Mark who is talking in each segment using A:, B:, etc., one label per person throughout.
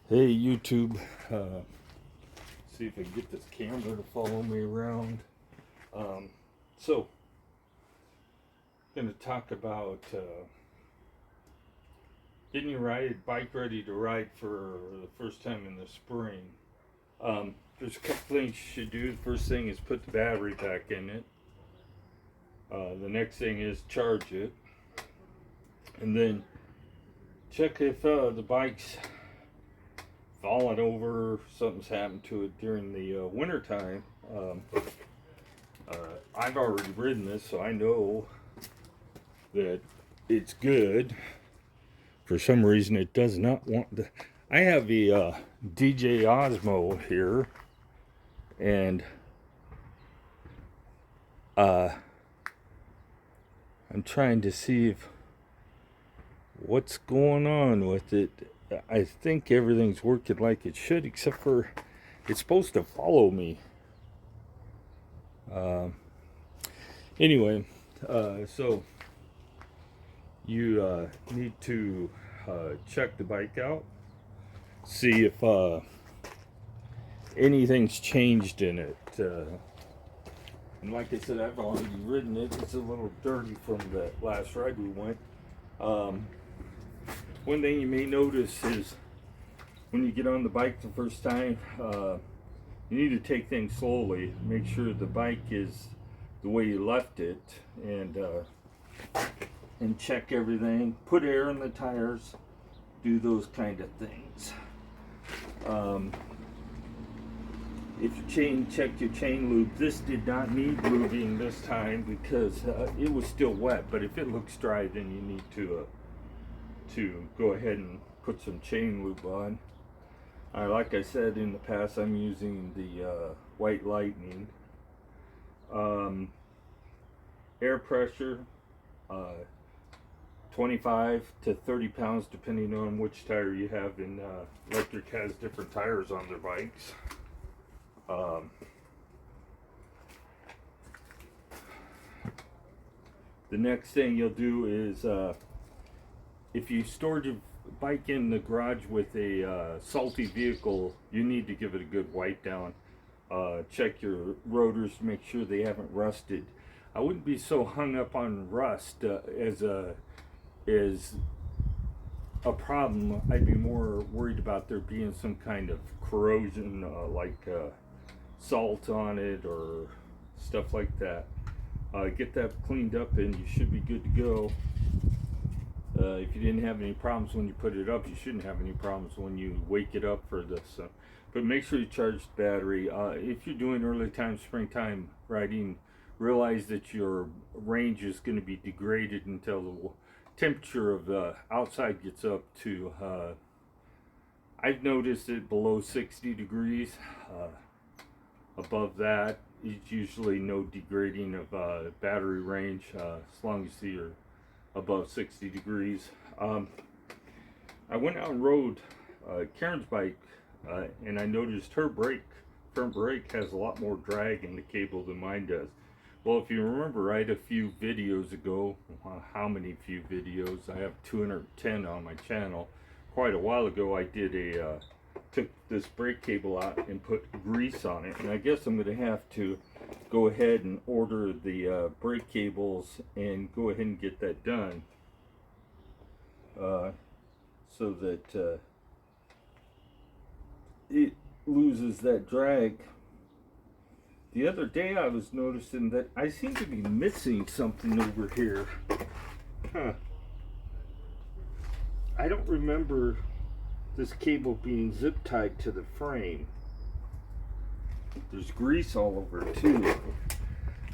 A: Hey YouTube, see if I can get this camera to follow me around. So, going to talk about getting your bike ready to ride for the first time in the spring. There's a couple things you should do. The first thing is put the battery back in it. The next thing is charge it. And then check if the bike's fallen over, something's happened to it during the winter time. I've already ridden this, so I know that it's good. For some reason, it does not want to. I have a DJ Osmo here, and I'm trying to see what's going on with it. I think everything's working like it should, except for it's supposed to follow me. Anyway, so you need to check the bike out, see if anything's changed in it. And like I said, I've already ridden it. It's a little dirty from the last ride we went. One thing you may notice is when you get on the bike the first time, you need to take things slowly. Make sure the bike is the way you left it, and check everything. Put air in the tires. Do those kind of things. If check your chain lube. This did not need lubing this time because it was still wet. But if it looks dry, then you need to go ahead and put some chain lube on. Like I said in the past, I'm using the White Lightning. Air pressure, 25 to 30 pounds depending on which tire you have. And Lectric has different tires on their bikes. The next thing you'll do is if you stored your bike in the garage with a salty vehicle, you need to give it a good wipe down. Check your rotors to make sure they haven't rusted. I wouldn't be so hung up on rust as a problem. I'd be more worried about there being some kind of corrosion, like salt on it or stuff like that. Get that cleaned up and you should be good to go. If you didn't have any problems when you put it up, you shouldn't have any problems when you wake it up for this. But make sure you charge the battery. If you're doing early time, springtime riding, realize that your range is going to be degraded until the temperature of the outside gets up to, I've noticed it below 60 degrees. Above that, it's usually no degrading of battery range, as long as you're above 60 degrees. I went out and rode Karen's bike, and I noticed her front brake has a lot more drag in the cable than mine does. Well, if you remember right, a few videos ago, how many few videos? I have 210 on my channel. Quite a while ago, I did took this brake cable out and put grease on it, and I guess I'm going to have to go ahead and order the brake cables and go ahead and get that done, so that it loses that drag. The other day I was noticing that I seem to be missing something over here. I don't remember this cable being zip tied to the frame. There's grease all over it too.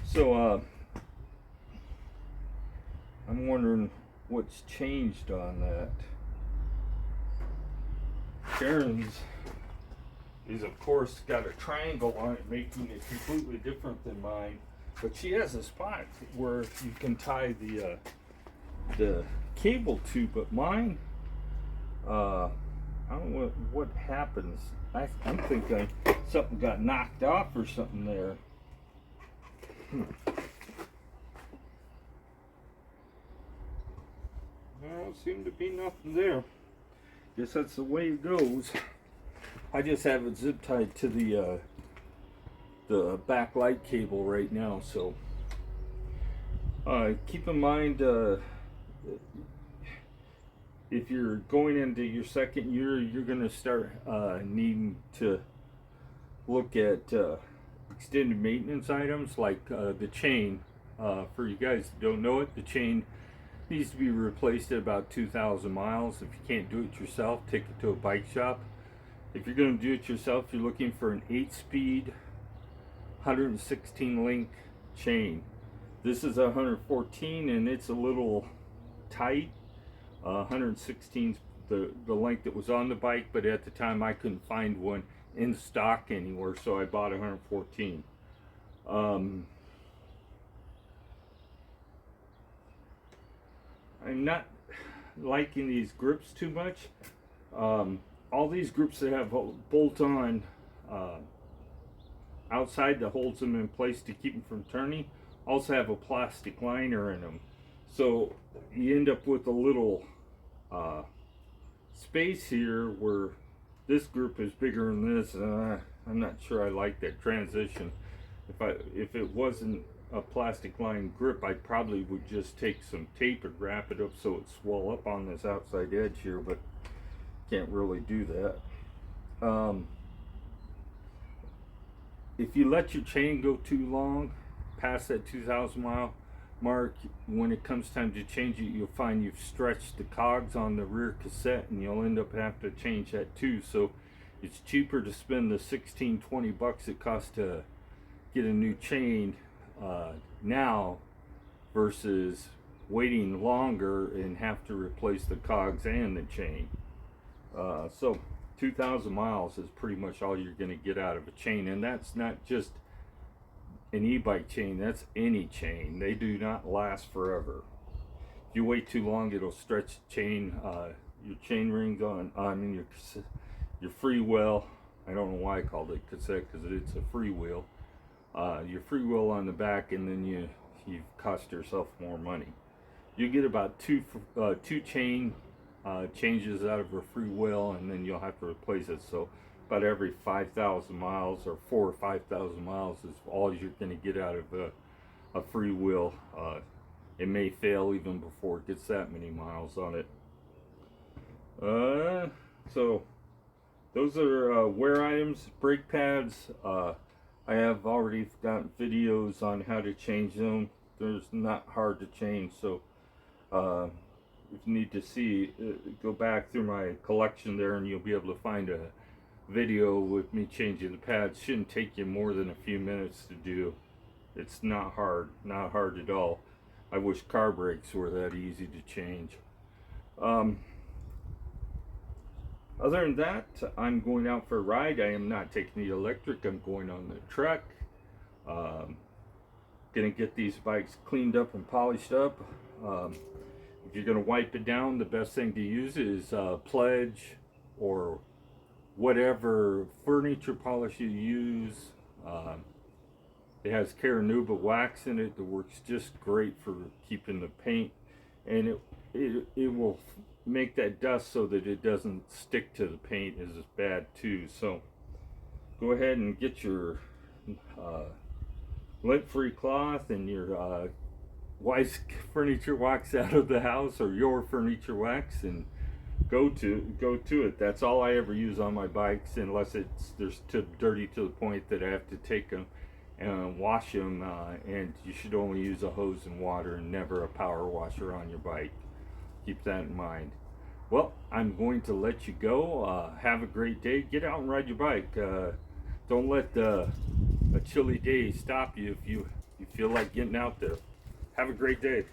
A: So I'm wondering what's changed on that. Karen's is of course got a triangle on it, making it completely different than mine. But she has a spot where you can tie the cable to, but mine, I don't know what happens. I'm thinking something got knocked off or something there. There don't seem to be nothing there. Guess that's the way it goes. I just have it zip tied to the back light cable right now. So keep in mind, if you're going into your second year, you're going to start needing to look at extended maintenance items like the chain. For you guys that don't know it, the chain needs to be replaced at about 2,000 miles. If you can't do it yourself, take it to a bike shop. If you're going to do it yourself, you're looking for an 8-speed 116 link chain. This is 114 and it's a little tight. 116 is the length that was on the bike, but at the time I couldn't find one in stock anywhere, so I bought 114. I'm not liking these grips too much. All these grips that have bolt-on outside that holds them in place to keep them from turning also have a plastic liner in them. So you end up with a little space here where this grip is bigger than this. I'm not sure I like that transition. If it wasn't a plastic lined grip, I probably would just take some tape and wrap it up so it swell up on this outside edge here, but can't really do that. If you let your chain go too long, past that 2,000 mile mark, when it comes time to change it, you'll find you've stretched the cogs on the rear cassette, and you'll end up having to change that too. So it's cheaper to spend the 16-20 bucks it costs to get a new chain now versus waiting longer and have to replace the cogs and the chain. So 2,000 miles is pretty much all you're going to get out of a chain, and that's not just an e-bike chain, that's any chain. They do not last forever. If you wait too long, it'll stretch chain, your chain rings on your free wheel. I don't know why I called it cassette, because it's a free wheel. Your free wheel on the back, and then you've cost yourself more money. You get about two changes out of a free wheel, and then you'll have to replace it. So about every 5,000 miles or 4,000 or 5,000 miles is all you're going to get out of a free wheel. It may fail even before it gets that many miles on it. So those are wear items. Brake pads, I have already gotten videos on how to change them. They're not hard to change, so if you need to see, go back through my collection there, and you'll be able to find a video with me changing the pads. Shouldn't take you more than a few minutes to do. It's not hard at all. I wish car brakes were that easy to change. Other than that, I'm going out for a ride. I am not taking the electric. I'm going on the truck. Gonna get these bikes cleaned up and polished up. If you're gonna wipe it down, the best thing to use is Pledge or whatever furniture polish you use. It has Chain Lube wax in it that works just great for keeping the paint, and it will make that dust so that it doesn't stick to the paint as bad too. So go ahead and get your lint-free cloth and your wife's furniture wax out of the house, or your furniture wax, and go to it. That's all I ever use on my bikes, unless they're too dirty to the point that I have to take them and wash them, and you should only use a hose and water and never a power washer on your bike. Keep that in mind. Well, I'm going to let you go. Have a great day. Get out and ride your bike. Don't let a chilly day stop you if you feel like getting out there. Have a great day.